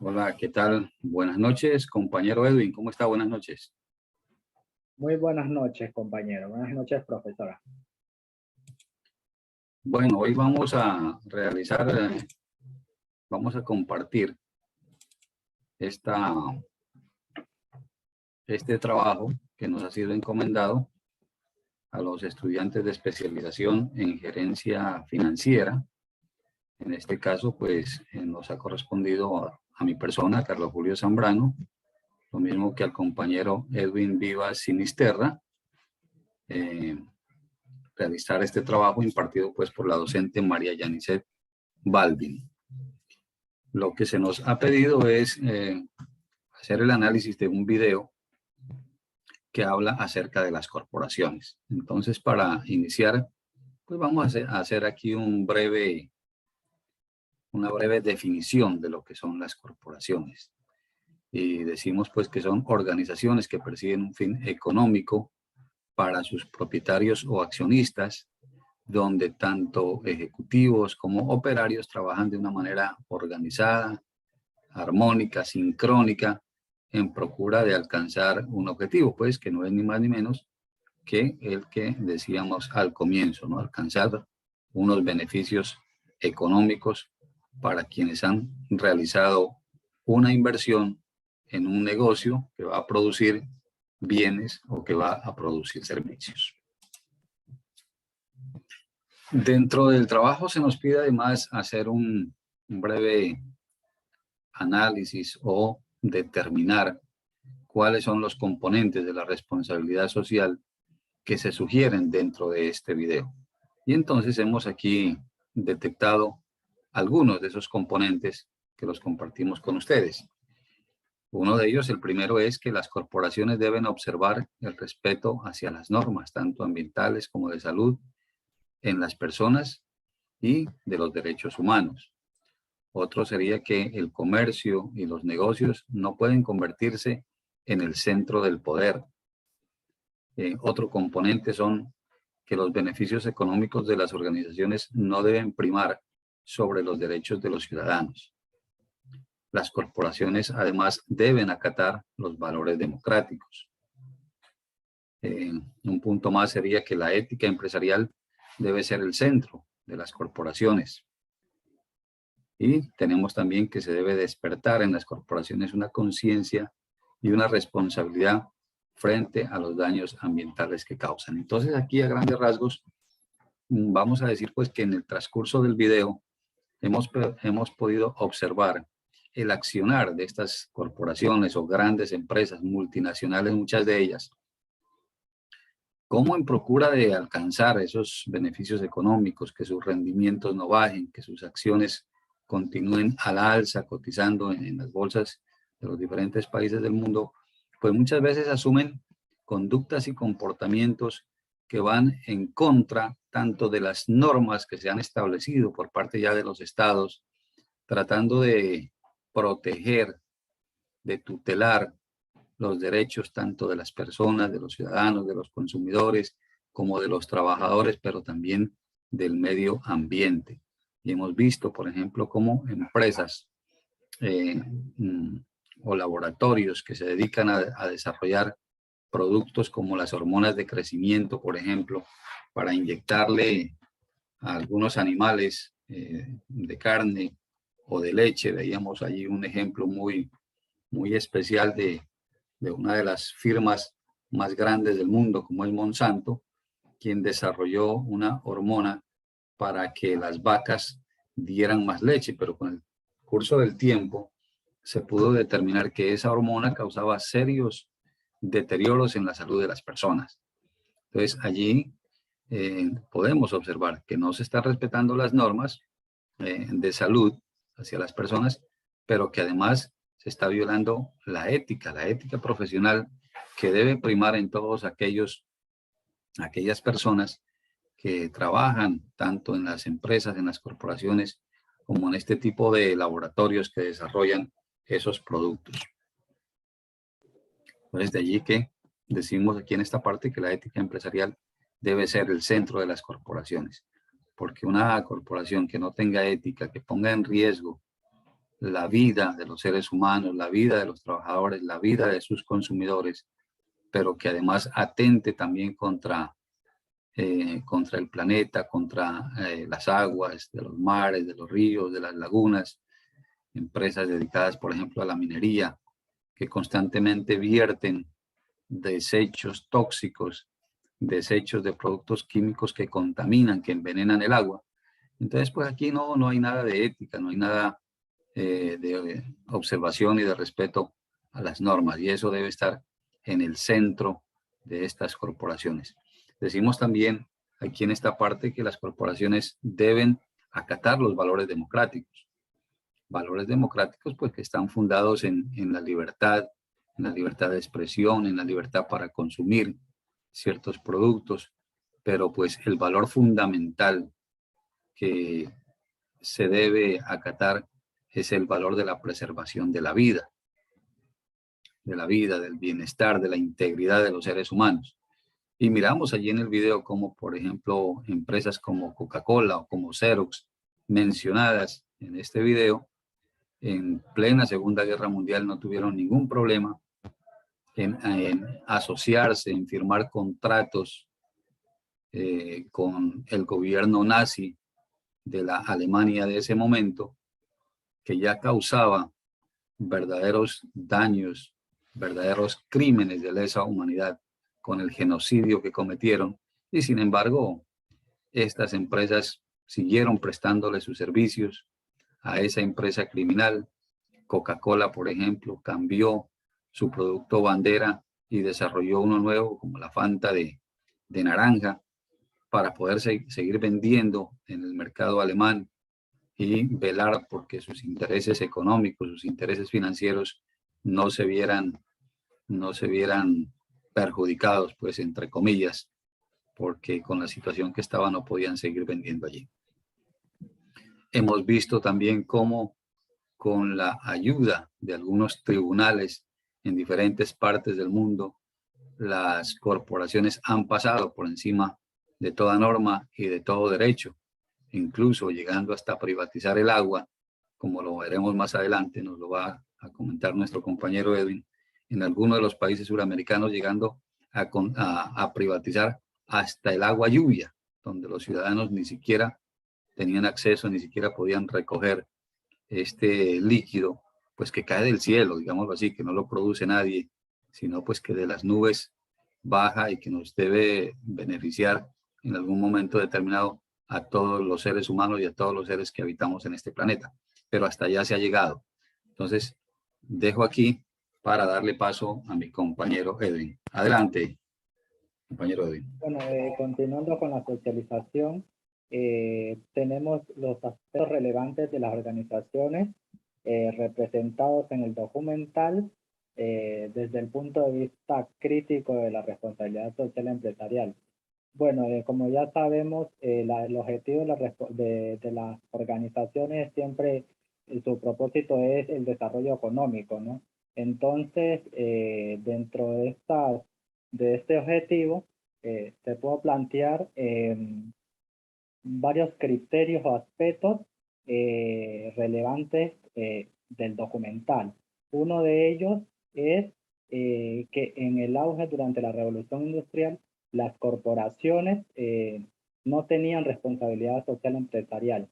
Hola, ¿qué tal? Buenas noches, compañero Edwin. ¿Cómo está? Buenas noches. Muy buenas noches, compañero. Buenas noches, profesora. Bueno, hoy vamos a realizar, vamos a compartir este trabajo que nos ha sido encomendado a los estudiantes de especialización en gerencia financiera. En este caso, pues, nos ha correspondido a mi persona, Carlos Julio Zambrano, lo mismo que al compañero Edwin Vivas Sinisterra, realizar este trabajo impartido pues por la docente María Yanicet Balvin. Lo que se nos ha pedido es hacer el análisis de un video que habla acerca de las corporaciones. Entonces, para iniciar, pues vamos a hacer aquí una breve definición de lo que son las corporaciones. Y decimos pues que son organizaciones que persiguen un fin económico para sus propietarios o accionistas, donde tanto ejecutivos como operarios trabajan de una manera organizada, armónica, sincrónica, en procura de alcanzar un objetivo, pues que no es ni más ni menos que el que decíamos al comienzo, ¿no? Alcanzar unos beneficios económicos para quienes han realizado una inversión en un negocio que va a producir bienes o que va a producir servicios. Dentro del trabajo se nos pide además hacer un breve análisis o determinar cuáles son los componentes de la responsabilidad social que se sugieren dentro de este video. Y entonces hemos aquí detectado algunos de esos componentes que los compartimos con ustedes. Uno de ellos, el primero, es que las corporaciones deben observar el respeto hacia las normas, tanto ambientales como de salud, en las personas y de los derechos humanos. Otro sería que el comercio y los negocios no pueden convertirse en el centro del poder. Otro componente son que los beneficios económicos de las organizaciones no deben primar sobre los derechos de los ciudadanos. Las corporaciones además deben acatar los valores democráticos. Un punto más sería que la ética empresarial debe ser el centro de las corporaciones. Y tenemos también que se debe despertar en las corporaciones una conciencia y una responsabilidad frente a los daños ambientales que causan. Entonces aquí a grandes rasgos vamos a decir pues que en el transcurso del video hemos podido observar el accionar de estas corporaciones o grandes empresas multinacionales, muchas de ellas, cómo en procura de alcanzar esos beneficios económicos, que sus rendimientos no bajen, que sus acciones continúen a la alza, cotizando en las bolsas de los diferentes países del mundo, pues muchas veces asumen conductas y comportamientos que van en contra tanto de las normas que se han establecido por parte ya de los estados, tratando de proteger, de tutelar los derechos tanto de las personas, de los ciudadanos, de los consumidores, como de los trabajadores, pero también del medio ambiente. Y hemos visto, por ejemplo, cómo empresas o laboratorios que se dedican a desarrollar productos como las hormonas de crecimiento, por ejemplo, para inyectarle a algunos animales de carne o de leche. Veíamos allí un ejemplo muy especial de una de las firmas más grandes del mundo, como es Monsanto, quien desarrolló una hormona para que las vacas dieran más leche, pero con el curso del tiempo se pudo determinar que esa hormona causaba serios deterioros en la salud de las personas. Entonces allí podemos observar que no se están respetando las normas de salud hacia las personas, pero que además se está violando la ética profesional que debe primar en todos aquellas personas que trabajan tanto en las empresas, en las corporaciones, como en este tipo de laboratorios que desarrollan esos productos. Entonces, de allí que decimos aquí en esta parte que la ética empresarial debe ser el centro de las corporaciones, porque una corporación que no tenga ética, que ponga en riesgo la vida de los seres humanos, la vida de los trabajadores, la vida de sus consumidores, pero que además atente también contra el planeta, contra las aguas, de los mares, de los ríos, de las lagunas, empresas dedicadas, por ejemplo, a la minería, que constantemente vierten desechos tóxicos, desechos de productos químicos que contaminan, que envenenan el agua. Entonces, pues aquí no hay nada de ética, no hay nada de observación y de respeto a las normas, y eso debe estar en el centro de estas corporaciones. Decimos también aquí en esta parte que las corporaciones deben acatar los valores democráticos pues que están fundados en la libertad de expresión, en la libertad para consumir ciertos productos, pero pues el valor fundamental que se debe acatar es el valor de la preservación de la vida, del bienestar, de la integridad de los seres humanos. Y miramos allí en el video como, por ejemplo, empresas como Coca-Cola o como Xerox, mencionadas en este video, en plena Segunda Guerra Mundial no tuvieron ningún problema en asociarse, en firmar contratos con el gobierno nazi de la Alemania de ese momento, que ya causaba verdaderos daños, verdaderos crímenes de lesa humanidad con el genocidio que cometieron. Y sin embargo, estas empresas siguieron prestándole sus servicios a esa empresa criminal. Coca-Cola, por ejemplo, cambió su producto bandera y desarrolló uno nuevo como la Fanta de naranja para poder seguir vendiendo en el mercado alemán y velar porque sus intereses económicos, sus intereses financieros no se vieran perjudicados, pues entre comillas, porque con la situación que estaba no podían seguir vendiendo allí. Hemos visto también cómo con la ayuda de algunos tribunales en diferentes partes del mundo, las corporaciones han pasado por encima de toda norma y de todo derecho, incluso llegando hasta privatizar el agua, como lo veremos más adelante, nos lo va a comentar nuestro compañero Edwin, en algunos de los países suramericanos llegando a privatizar hasta el agua lluvia, donde los ciudadanos ni siquiera tenían acceso, ni siquiera podían recoger este líquido, pues que cae del cielo, digámoslo así, que no lo produce nadie, sino pues que de las nubes baja y que nos debe beneficiar en algún momento determinado a todos los seres humanos y a todos los seres que habitamos en este planeta. Pero hasta allá se ha llegado. Entonces, dejo aquí para darle paso a mi compañero Edwin. Adelante, compañero Edwin. Bueno, continuando con la socialización, tenemos los aspectos relevantes de las organizaciones representados en el documental desde el punto de vista crítico de la responsabilidad social empresarial. Bueno, como ya sabemos, el objetivo de las organizaciones siempre, su propósito es el desarrollo económico, ¿no? Entonces, dentro de este objetivo, te puedo plantear varios criterios o aspectos relevantes del documental. Uno de ellos es que en el auge durante la Revolución Industrial, las corporaciones no tenían responsabilidad social empresarial.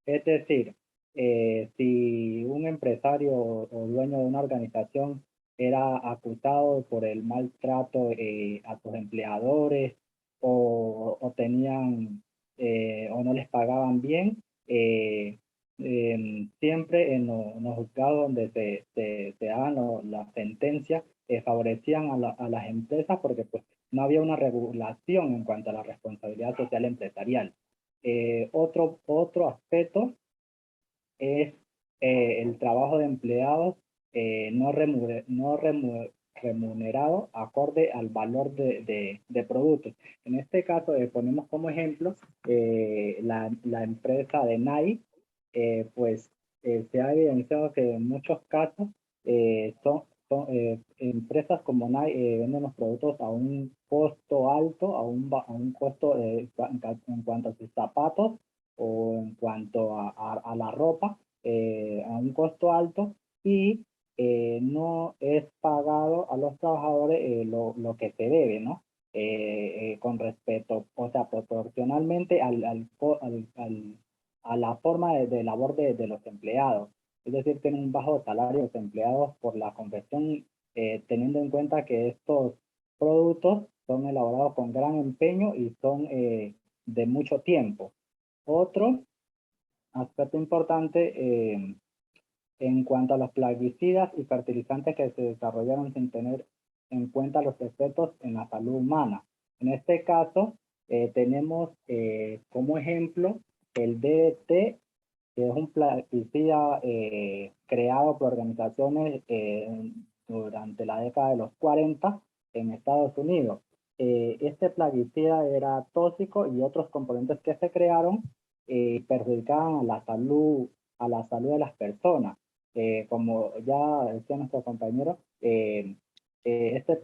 Es decir, si un empresario o dueño de una organización era acusado por el maltrato a sus empleadores o tenían o no les pagaban bien, siempre en los juzgados donde se daban las sentencias favorecían a las empresas porque pues no había una regulación en cuanto a la responsabilidad social empresarial. Otro aspecto es el trabajo de empleados no remunerado acorde al valor de productos. En este caso, ponemos como ejemplo la empresa de Nike, pues se ha evidenciado que en muchos casos empresas como Nike venden los productos a un costo alto, a un costo en cuanto a sus zapatos o en cuanto a la ropa, a un costo alto y no es pagado a los trabajadores lo que se debe, ¿no? Con respecto, o sea, proporcionalmente a la forma de labor de los empleados. Es decir, tienen un bajo salario los empleados por la confección, teniendo en cuenta que estos productos son elaborados con gran empeño y son de mucho tiempo. Otro aspecto importante en cuanto a los plaguicidas y fertilizantes que se desarrollaron sin tener en cuenta los efectos en la salud humana. En este caso, tenemos como ejemplo el DDT, que es un plaguicida creado por organizaciones durante la década de los 40 en Estados Unidos. Este plaguicida era tóxico y otros componentes que se crearon perjudicaban a la salud de las personas. Como ya decía nuestro compañero, estos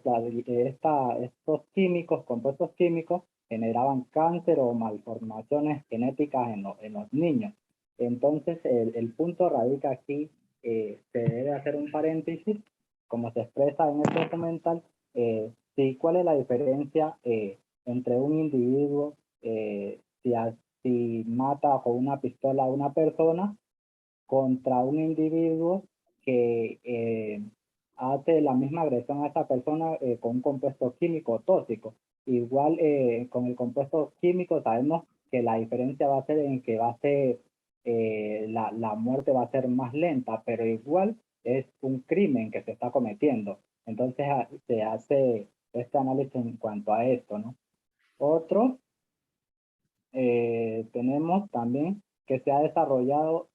químicos, compuestos químicos, generaban cáncer o malformaciones genéticas en los niños. Entonces, el punto radica aquí, se debe hacer un paréntesis, como se expresa en este documental, sí, cuál es la diferencia entre un individuo, si mata con una pistola a una persona, contra un individuo que hace la misma agresión a esa persona con un compuesto químico tóxico. Igual con el compuesto químico sabemos que la diferencia va a ser en que va a ser, la muerte va a ser más lenta, pero igual es un crimen que se está cometiendo. Entonces se hace este análisis en cuanto a esto, ¿no? Otro, tenemos también que se ha desarrollado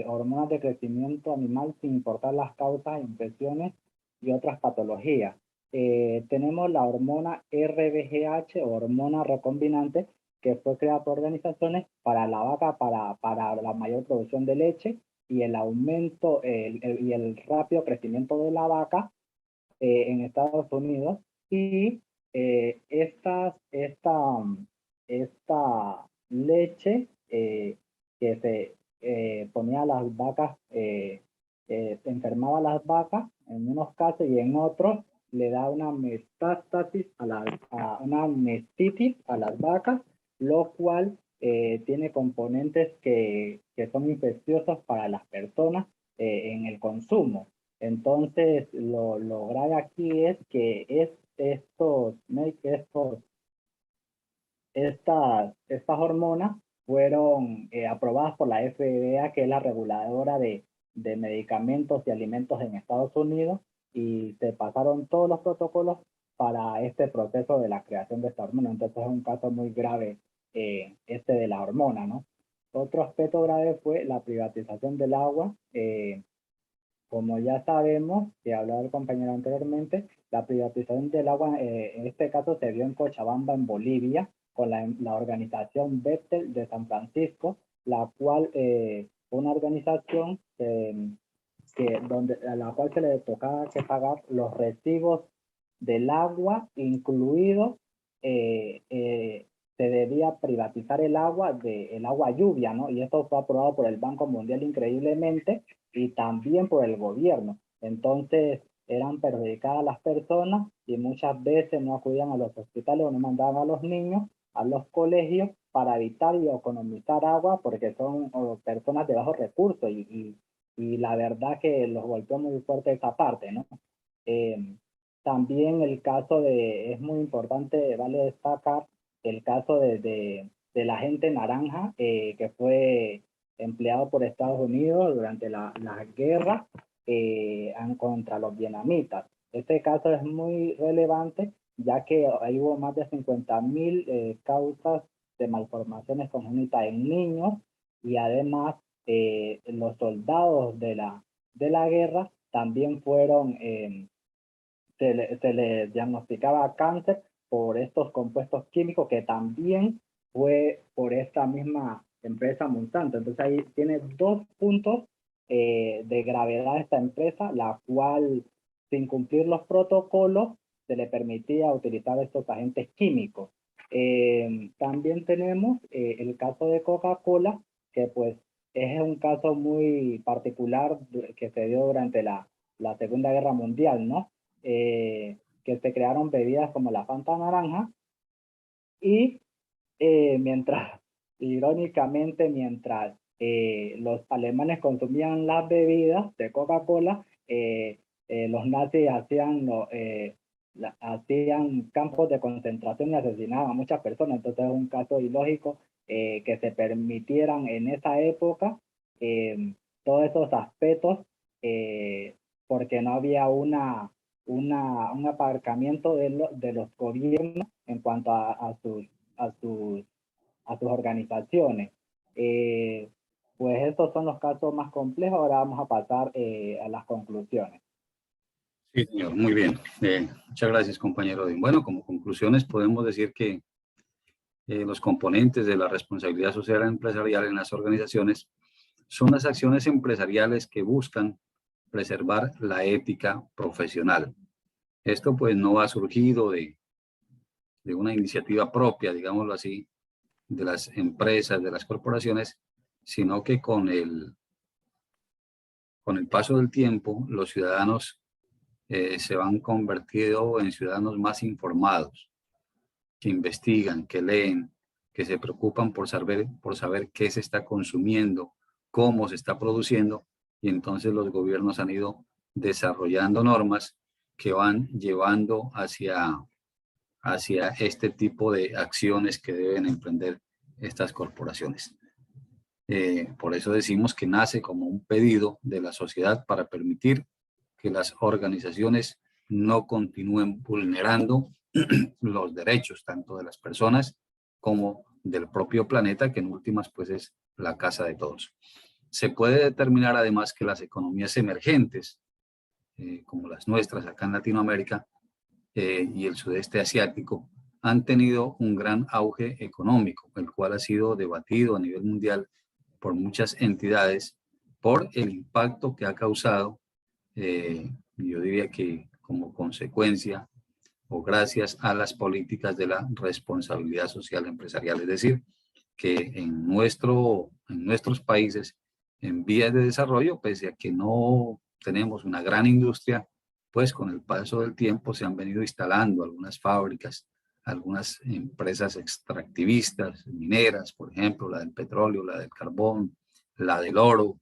hormonas de crecimiento animal sin importar las causas, infecciones y otras patologías. Tenemos la hormona RBGH, hormona recombinante, que fue creada por organizaciones para la vaca, para la mayor producción de leche y el aumento y el rápido crecimiento de la vaca en Estados Unidos. Y esta leche que se ponía a las vacas, enfermaba a las vacas en unos casos y en otros le da una metástasis una mestitis a las vacas, lo cual tiene componentes que son infecciosos para las personas en el consumo. Entonces, lo grave aquí es que estas hormonas fueron aprobadas por la FDA, que es la reguladora de medicamentos y alimentos en Estados Unidos, y se pasaron todos los protocolos para este proceso de la creación de esta hormona. Entonces es un caso muy grave este de la hormona, ¿no? Otro aspecto grave fue la privatización del agua. Como ya sabemos, que hablaba el compañero anteriormente, la privatización del agua en este caso se dio en Cochabamba, en Bolivia, con la organización Bechtel de San Francisco, la cual una organización a la cual se le tocaba que pagar los recibos del agua, incluido se debía privatizar el agua lluvia, ¿no? Y esto fue aprobado por el Banco Mundial increíblemente y también por el gobierno. Entonces eran perjudicadas las personas y muchas veces no acudían a los hospitales o no mandaban a los niños a los colegios para evitar y economizar agua porque son personas de bajos recursos y la verdad que los golpeó muy fuerte esa parte, ¿no? También el caso es muy importante, vale destacar el caso del agente naranja que fue empleado por Estados Unidos durante la guerra contra los vietnamitas. Este caso es muy relevante ya que ahí hubo más de 50.000 causas de malformaciones congénitas en niños y además los soldados de la guerra también fueron, se le diagnosticaba cáncer por estos compuestos químicos que también fue por esta misma empresa Monsanto. Entonces ahí tiene dos puntos de gravedad esta empresa, la cual sin cumplir los protocolos se le permitía utilizar estos agentes químicos. También tenemos el caso de Coca-Cola, que pues es un caso muy particular que se dio durante la Segunda Guerra Mundial, ¿no? Que se crearon bebidas como la Fanta naranja y mientras, irónicamente, mientras los alemanes consumían las bebidas de Coca-Cola, los nazis hacían campos de concentración y asesinaban a muchas personas. Entonces es un caso ilógico que se permitieran en esa época todos esos aspectos porque no había un aparcamiento de los gobiernos en cuanto a sus organizaciones. Pues estos son los casos más complejos. Ahora vamos a pasar a las conclusiones. Sí, señor, muy bien. Muchas gracias, compañero. Bueno, como conclusiones podemos decir que los componentes de la responsabilidad social empresarial en las organizaciones son las acciones empresariales que buscan preservar la ética profesional. Esto pues no ha surgido de una iniciativa propia, digámoslo así, de las empresas, de las corporaciones, sino que con el paso del tiempo los ciudadanos se van convertido en ciudadanos más informados, que investigan, que leen, que se preocupan por saber qué se está consumiendo, cómo se está produciendo, y entonces los gobiernos han ido desarrollando normas que van llevando hacia este tipo de acciones que deben emprender estas corporaciones. Por eso decimos que nace como un pedido de la sociedad para permitir que las organizaciones no continúen vulnerando los derechos tanto de las personas como del propio planeta, que en últimas pues es la casa de todos. Se puede determinar además que las economías emergentes, como las nuestras acá en Latinoamérica y el sudeste asiático, han tenido un gran auge económico, el cual ha sido debatido a nivel mundial por muchas entidades por el impacto que ha causado, yo diría que como consecuencia o gracias a las políticas de la responsabilidad social empresarial. Es decir, que en nuestros países en vías de desarrollo, pese a que no tenemos una gran industria, pues con el paso del tiempo se han venido instalando algunas fábricas, algunas empresas extractivistas, mineras, por ejemplo, la del petróleo, la del carbón, la del oro,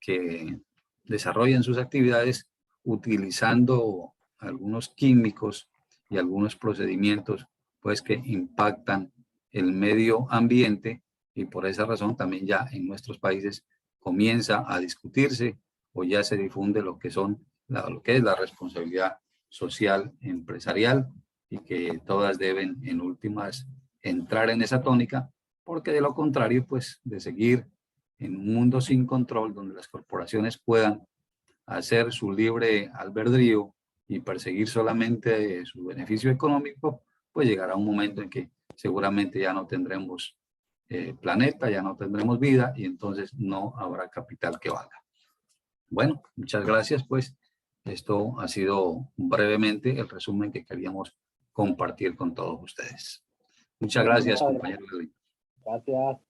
que desarrollan sus actividades utilizando algunos químicos y algunos procedimientos pues que impactan el medio ambiente, y por esa razón también ya en nuestros países comienza a discutirse o ya se difunde lo que es la responsabilidad social empresarial, y que todas deben en últimas entrar en esa tónica, porque de lo contrario pues de seguir en un mundo sin control donde las corporaciones puedan hacer su libre albedrío y perseguir solamente su beneficio económico, pues llegará un momento en que seguramente ya no tendremos planeta, ya no tendremos vida, y entonces no habrá capital que valga. Bueno, muchas gracias, pues esto ha sido brevemente el resumen que queríamos compartir con todos ustedes. Muchas gracias, compañero. Gracias.